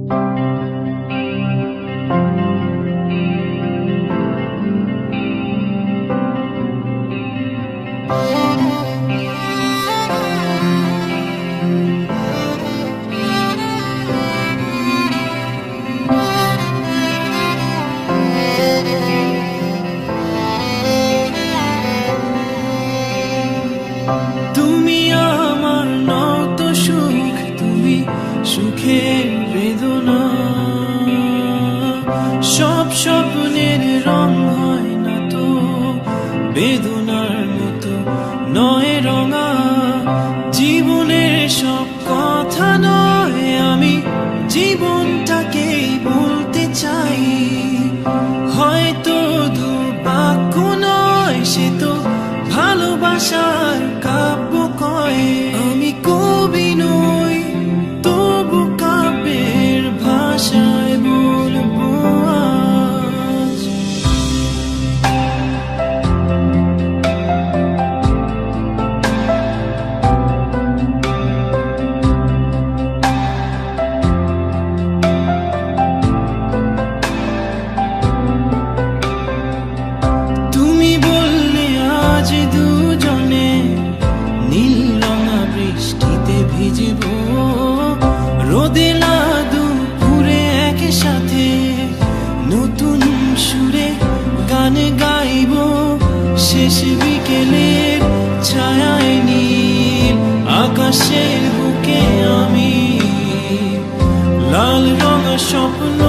তুমি আমার নত সুখ, তুমি সুখের বেদনা। সব স্বপ্নের রং হয় না তো বেদনার মতো নয় রঙা। জীবনের সব কথা নয়, আমি জীবনটাকেই বলতে চাই। হয়তো দু বাক্য নয়, সে তো ভালোবাসার কাব্য কয়। আমি কবি নই, তবু কাব্যের ভাষায় বলবো আজ। তুমি বললে আজ দুজনে নীল রঙা বৃষ্টিতে ভিজব, রোদে দুপুরে একসাথে নতুন সুরে গান গাইব। শেষ বিকেলের ছায়ায় নীল আকাশের বুকে আমি লাল রঙা স্বপ্ন